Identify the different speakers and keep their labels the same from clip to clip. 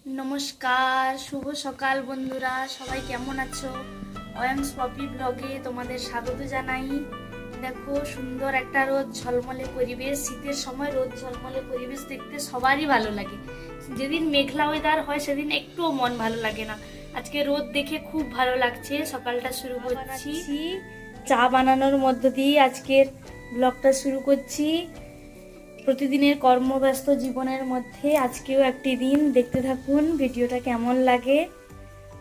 Speaker 1: নমস্কার, শুভ সকাল বন্ধুরা। সবাই কেমন আছো? অয়ংস পপি ব্লগে তোমাদের স্বাগত জানাই। দেখো, সুন্দর একটা রোদ ঝলমলে পরিবেশ। শীতের সময় রোদ ঝলমলে পরিবেশ দেখতে সবারই ভালো লাগে। যেদিন মেঘলা ওয়েদার হয় সেদিন একটুও মন ভালো লাগে না। আজকে রোদ দেখে খুব ভালো লাগছে। সকালটা শুরু করছি চা বানানোর মধ্য দিয়ে। আজকের ব্লগটা শুরু করছি। প্রতিদিনের কর্মব্যস্ত জীবনের মধ্যে আজকেও একটি দিন। দেখতে থাকুন ভিডিওটা কেমন লাগে।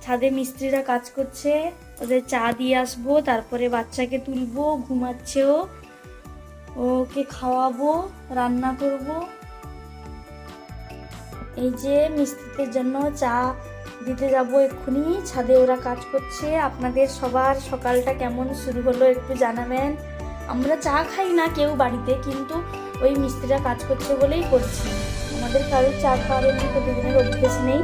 Speaker 1: ছাদে মিস্ত্রিরা কাজ করছে, ওদের চা দিয়ে আসবো, তারপরে বাচ্চাকে তুলবো, ঘুমাচ্ছেও, ওকে খাওয়াবো, রান্না করব। এই যে মিস্ত্রিদের জন্য চা দিতে যাব এক্ষুনি। ছাদে ওরা কাজ করছে। আপনাদের সবার সকালটা কেমন শুরু হলো একটু জানাবেন। আমরা চা খাই না কেউ বাড়িতে, কিন্তু ওই মিস্ত্রিরা কাজ করছে বলেই করছি। আমাদের কারোর চা খাওয়ার এমনি প্রতিদিনের অভ্যেস নেই।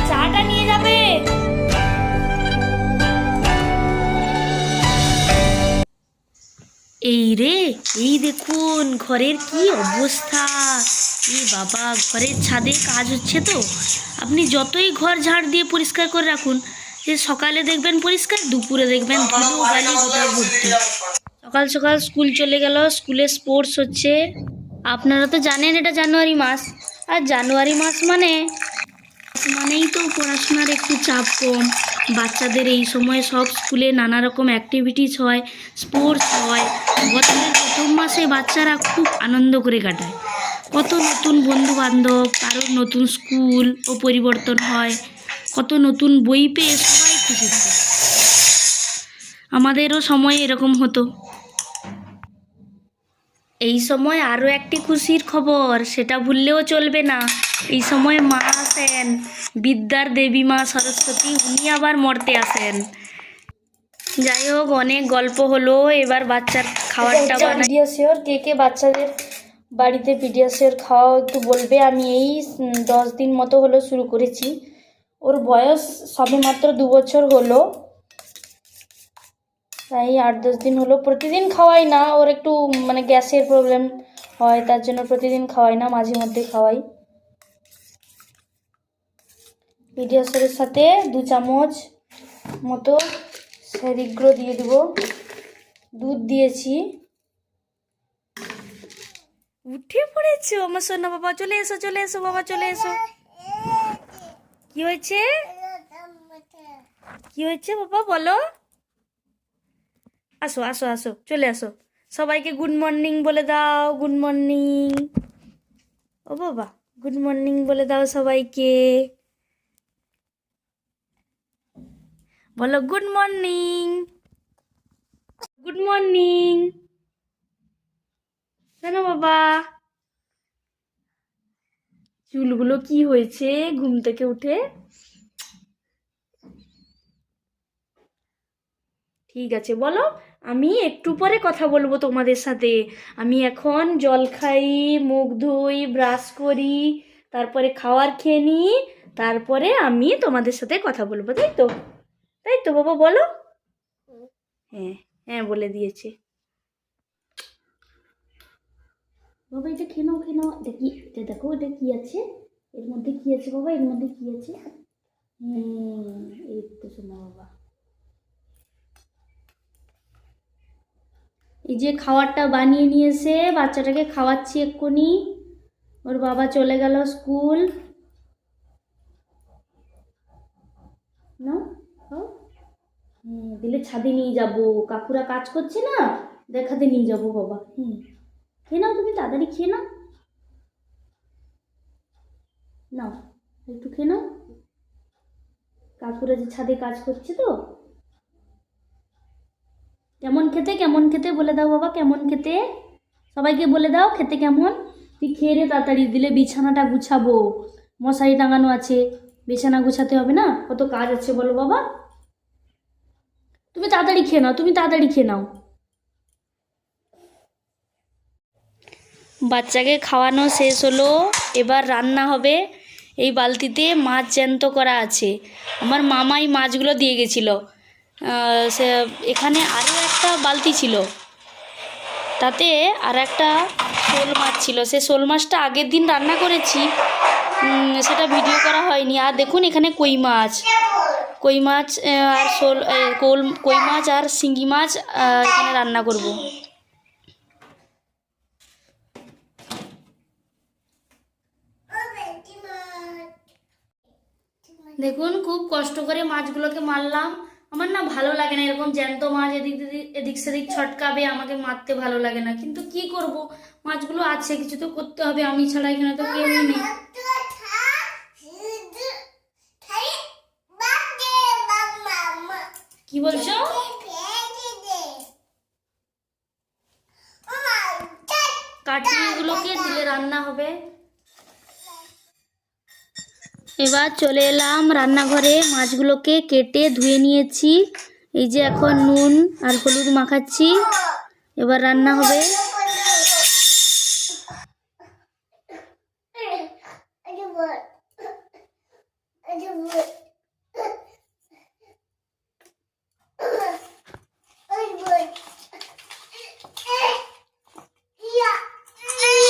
Speaker 1: চাটা নিয়ে যাবে। এই রে, এই দেখুন ঘরের কি অবস্থা। এই বাবা, ঘরের ছাদে কাজ হচ্ছে তো। আপনি যতই ঘর ঝাড় দিয়ে পরিষ্কার করে রাখুন, যে সকালে দেখবেন পরিষ্কার, দুপুরে দেখবেন ধুলো বালি গোটা ভর্তি। সকাল সকাল স্কুল চলে গেল, স্কুলে স্পোর্টস হচ্ছে। আপনারা তো জানেন এটা জানুয়ারি মাস, আর জানুয়ারি মাস মানেই তো পড়াশোনার একটু চাপ কম। বাচ্চাদের এই সময় সব স্কুলে নানা রকম অ্যাক্টিভিটিস হয়, স্পোর্টস হয়। বছরের প্রথম মাসে বাচ্চারা খুব আনন্দ করে কাটায়। কত নতুন বন্ধু বান্ধব, কারোর নতুন স্কুল ও পরিবর্তন হয়, কত নতুন বই পেয়ে সবাই খুশি থাকে। আমাদেরও সময় এরকম হতো। এই সময় আরও একটি খুশির খবর, সেটা ভুললেও চলবে না। এই সময় মা আসেন, বিদ্যার দেবী মা সরস্বতী, উনি আবার মর্তে আসেন। যাই হোক, অনেক গল্প হলো। এবার বাচ্চার খাবারটা বানাই। পিডিয়াশিওর কে কে বাচ্চাদের বাড়িতে পিডিয়াশিওর খাওয়া একটু বলবে। আমি এই 10 দিন মতো হলো শুরু করেছি। ওর বয়স সবে মাত্র 2 বছর হলো, তাই 8-10 দিন হলো। প্রতিদিন খাওয়াই না, ওর একটু গ্যাসের প্রবলেম হয়, তার জন্য প্রতিদিন খাওয়াই না, মাঝে মধ্যে খাওয়াই। পিডিয়াশিওরের সাথে 2 চামচ মতো সেরিগ্রো দিয়ে দেব। দুধ দিয়েছি। উঠে পড়েছো আমার সোনা বাবা, চলে এসো চলে এসো বাবা, চলে এসো। কি হয়েছে, কি হয়েছে বাবা বলো? আসো আসো আসো, চলে আসো। সবাইকে গুড মর্নিং বলে দাও। গুড মর্নিং ও বাবা, গুড মর্নিং বলে দাও সবাইকে। বলো গুড মর্নিং, গুড মর্নিং। জানো বাবা, চুলগুলো কি হয়েছে ঘুম থেকে উঠে? ঠিক আছে, বলো। আমি একটু পরে কথা বলবো তোমাদের সাথে। আমি এখন জল খাই, মুখ ধুই, ব্রাশ করি, তারপরে খাবার খেয়ে নিই, তারপরে আমি তোমাদের সাথে কথা বলবো। তাই তো, তাই তো বাবা বলো। হ্যাঁ হ্যাঁ বলে দিয়েছে। বাবা এটা খেয়ে নাও, খেয়ে নাও। এটা কি, এটা দেখো, এটা কি আছে এর মধ্যে? কি আছে বাবা এর মধ্যে? কি আছে? এই তো শোনো বাবা, এই যে খাবারটা বানিয়ে নিয়ে এসে বাচ্চাটাকে খাওয়াচ্ছি এক্ষুনি। ওর বাবা চলে গেল স্কুল। না দিলে ছাদে নিয়ে যাব, কাকুরা কাজ করছে না, দেখাতে নিয়ে যাব বাবা। খেয়ে নাও, তুমি তাড়াতাড়ি খেয়ে নাও। নাও একটু খেয়ে নাও। কাকুরা যে ছাদে কাজ করছে তো। কেমন খেতে, কেমন খেতে বলে দাও বাবা, কেমন খেতে সবাইকে বলে দাও, খেতে কেমন। তুই খেয়ে রে তাড়াতাড়ি, দিলে বিছানাটা গুছাবো, মশারি টাঙানো আছে, বিছানা গুছাতে হবে না? কত কাজ আছে বলো বাবা। তুমি তাড়াতাড়ি খেয়ে নাও, তুমি তাড়াতাড়ি খেয়ে নাও। বাচ্চাকে খাওয়ানো শেষ হলো, এবার রান্না হবে। এই বালতিতে মাছ জ্যান্ত করা আছে, আমার মামাই মাছগুলো দিয়ে গেছিলো। সে এখানে আরও একটা বালতি ছিল, তাতে আর একটা শোল মাছ ছিল, সে শোল মাছটা আগের দিন রান্না করেছি, সেটা ভিডিও করা হয়নি। আর দেখুন এখানে কই মাছ আর কই মাছ আর শিঙ্গি মাছ এখানে রান্না করব। দেখুন খুব কষ্ট করে মাছগুলোকে মারলাম। আমার না ভালো লাগে না এরকম জ্যান্ত মাছ এদিক সেদিক ছটকাবে, আমাকে মারতে ভালো লাগে না, কিন্তু কি করব, মাছগুলো আছে, কিছু তো করতে হবে, আমি ছাড়া এখানে তো কেউ নেই। কি বলছো? কাঠিগুলোকে দিলে রান্না হবে। এবার চলে এলাম রান্নাঘরে, মাছগুলোকে কেটে ধুয়ে নিয়েছি, এই যে এখন নুন আর হলুদ মাখাচ্ছি, এবার রান্না হবে।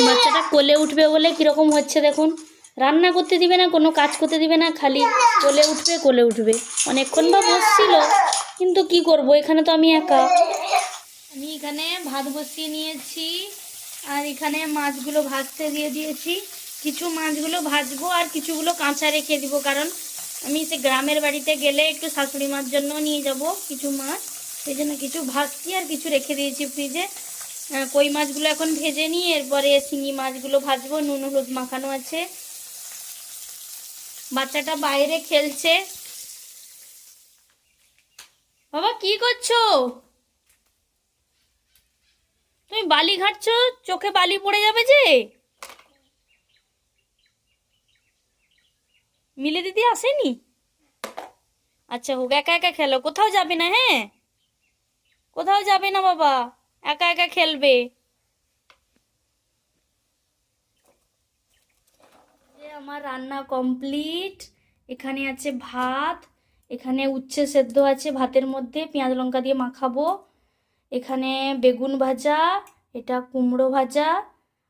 Speaker 1: বাচ্চাটা কোলে উঠবে বলে কীরকম হচ্ছে দেখুন, রান্না করতে দিবে না, কোনো কাজ করতে দিবে না, খালি কোলে উঠবে। অনেকক্ষণ বা বসছিল, কিন্তু কি করব, এখানে তো আমি একা। আমি এখানে ভাত বসিয়ে নিয়েছি, আর এখানে মাছগুলো ভাজতে দিয়ে দিয়েছি। কিছু মাছগুলো ভাজবো আর কিছুগুলো কাঁচা রেখে দিব, কারণ আমি সে গ্রামের বাড়িতে গেলে একটু শাশুড়ি মার জন্য নিয়ে যাব কিছু মাছ, সেই জন্য কিছু ভাজছি আর কিছু রেখে দিয়েছি ফ্রিজে। কই মাছগুলো এখন ভেজে নিই, এরপরে শিঙি মাছগুলো ভাজবো, নুন হলুদ মাখানো আছে। বাচ্চাটা বাইরে খেলছে। বাবা কি করছো? তুমি বালি ঘাটছো, চোখে বালি পড়ে যাবে যে। মিলে দিদি আসেনি? আচ্ছা হোক, একা একা খেলো, কোথাও যাবে না। হ্যাঁ, কোথাও যাবে না বাবা, একা একা খেলবে। আমার রান্না কমপ্লিট। এখানে আছে ভাত, এখানে উচ্ছে সেদ্ধ আছে ভাতের মধ্যে, পেঁয়াজ লঙ্কা দিয়ে মাখাবো। এখানে বেগুন ভাজা, এটা কুমড়ো ভাজা,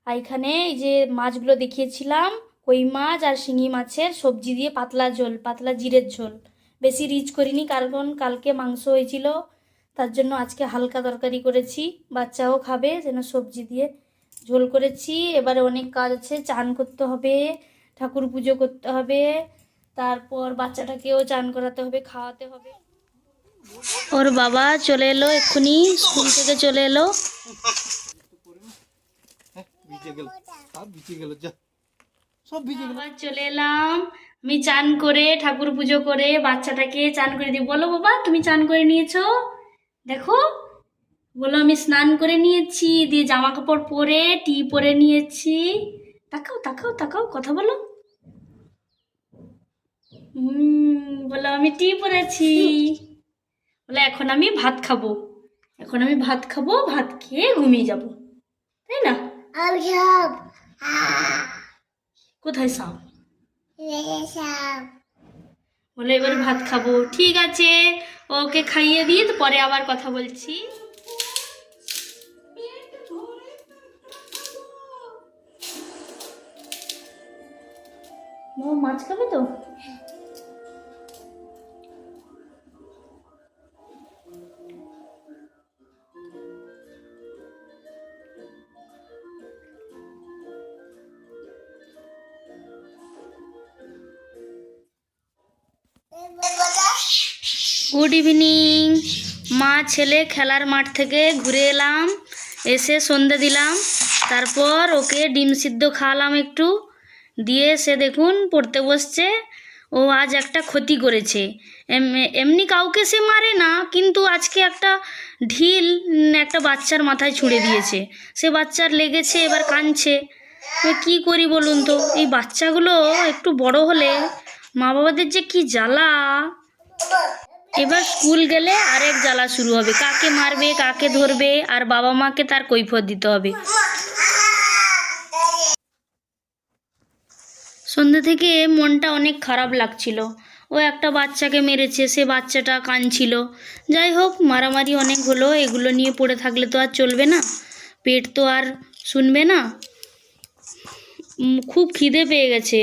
Speaker 1: আর এখানে এই যে মাছগুলো দেখিয়েছিলাম, কই মাছ আর শিঙি মাছের সবজি দিয়ে পাতলা ঝোল, পাতলা জিরের ঝোল। বেশি রিচ করিনি, কারণ কালকে মাংস হয়েছিল, তার জন্য আজকে হালকা তরকারি করেছি, বাচ্চাও খাবে যেন, সবজি দিয়ে ঝোল করেছি। এবারে অনেক কাজ আছে, চান করতে হবে, ঠাকুর পুজো করতে হবে, তারপর বাচ্চাটাকেও চান করাতে হবে, খাওয়াতে হবে। ওর বাবা চলে এলো, এক্ষুনি স্কুল থেকে চলে এলো। আবার চলে এলাম আমি চান করে, ঠাকুর পুজো করে, বাচ্চাটাকে চান করে দিই। বলো বাবা, তুমি চান করে নিয়েছো? দেখো, বলো আমি স্নান করে নিয়েছি, দিয়ে জামা কাপড় পরে টি পরে নিয়েছি। তাকাও তাকাও তাকাও, কথা বলো। বলো আমি টি পরেছি। বলে এখন আমি ভাত খাবো, ভাত খেয়ে ঘুমিয়ে যাব, তাই না? কোথায় সাপ? বলে এবার ভাত খাবো। ঠিক আছে, ওকে খাইয়ে দিয়ে তো পরে আবার কথা বলছি। মাছ খাবে তো? Good evening. মা ছেলে খেলার মাঠ থেকে ঘুরে এলাম, এসে সন্ধে দিলাম, তারপর ওকে ডিম সিদ্ধ খাওয়ালাম একটু, দিয়ে সে দেখুন পড়তে বসছে। ও আজ একটা ক্ষতি করেছে, এমনি কাউকে সে মারে না, কিন্তু আজকে একটা ঢিল একটা বাচ্চার মাথায় ছুঁড়ে দিয়েছে, সে বাচ্চার লেগেছে, এবার কাঁদছে। কি করি বলুন তো, এই বাচ্চাগুলো একটু বড় হলে মা বাবাদের যে কি জ্বালা। এবার স্কুল গেলে আরেক জ্বালা শুরু হবে, কাকে মারবে, কাকে ধরবে, আর বাবা মাকে তার কৈফিয়ত দিতে হবে। সন্ধ্যা থেকে মনটা অনেক খারাপ লাগছিল, ও একটা বাচ্চাকে মেরেছে, সে বাচ্চাটা কাঁদছিল। যাই হোক, মারামারি অনেক হলো, এগুলো নিয়ে পড়ে থাকলে তো আর চলবে না। পেট তো আর শুনবে না। খুব খিদে পেয়ে গেছে,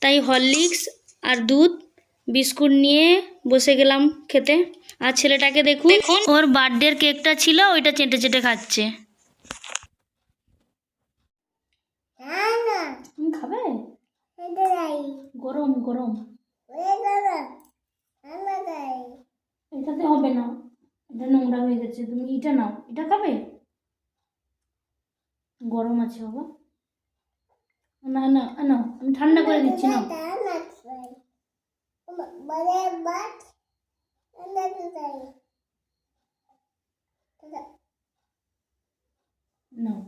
Speaker 1: তাই হরলিক্স আর দুধ বিস্কুট নিয়ে বসে গেলাম খেতে। আর ছেলেটাকে দেখুন, ওর বার্থডের কেকটা ছিল, ওইটা চেটে চেটে খাচ্ছে। তুমি খাবে? গরম গরম, এটাতে হবে না, এটা নোংরা হয়ে গেছে। তুমি এটা নাও, এটা খাবে? গরম আছে বাবা। না না না, আমি ঠান্ডা করে দিচ্ছি না। নাও।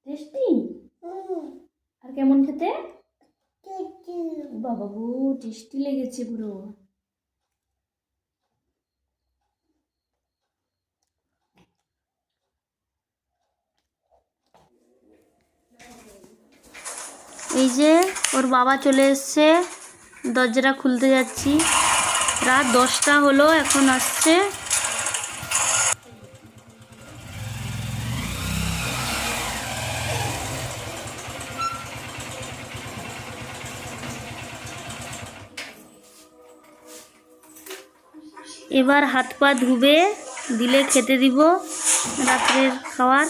Speaker 1: টেস্টি? আর কেমন খেতে? বাবা গো, টেস্টি লেগেছে পুরো। এই যে ওর বাবা চলে এসছে, দরজাটা খুলতে যাচ্ছি। রাত 10টা হলো, এখন আসছে। এবার হাত পা ধুবে দিলে খেতে দিব রাত্রের খাবার।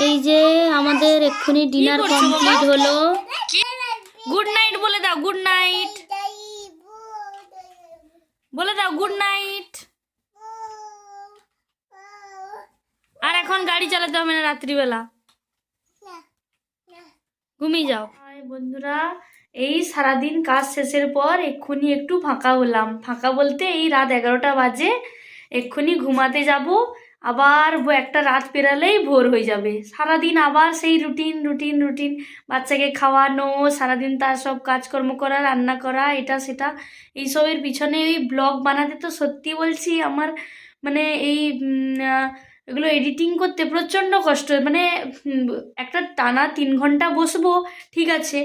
Speaker 1: এই যে আমাদের এক্ষুনি ডিনার কমপ্লিট হলো। গুড নাইট বলে দাও, গুড নাইট বলে দাও, গুড নাইট। আর এখন গাড়ি চালাতে হবে না রাত্রিবেলা, ঘুমিয়ে যাও। বন্ধুরা, এই সারাদিন কাজ শেষের পর এক্ষুনি একটু ফাঁকা হলাম। ফাঁকা বলতে এই রাত 11টা বাজে, এক্ষুনি ঘুমাতে যাব। আবার একটা রাত পেরালেই ভোর হয়ে যাবে। সারাদিন আবার সেই রুটিন রুটিন রুটিন, বাচ্চাকে খাওয়ানো, সারাদিন তার সব কাজকর্ম করা, রান্না করা, এটা সেটা, এইসবের পিছনে ওই ব্লগ বানাতে তো সত্যি বলছি আমার মানে এগুলো এডিটিং করতে প্রচণ্ড কষ্ট। মানে একটা টানা 3 ঘন্টা বসবো ঠিক আছে,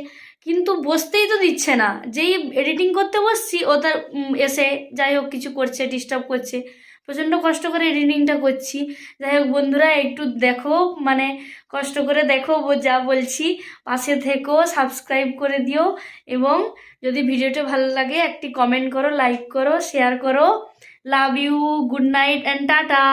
Speaker 1: কিন্তু বসতেই তো দিচ্ছে না। যেই এডিটিং করতে বসছি, ও তার এসে যাই হোক কিছু করছে, ডিস্টার্ব করছে। প্রচণ্ড কষ্ট করে এডিটিংটা করছি। যাই হোক বন্ধুরা, একটু দেখো, মানে কষ্ট করে দেখো যা বলছি, পাশে থেকো, সাবস্ক্রাইব করে দিও, এবং যদি ভিডিওটা ভালো লাগে একটি কমেন্ট করো, লাইক করো, শেয়ার করো। Love you, good night and tata.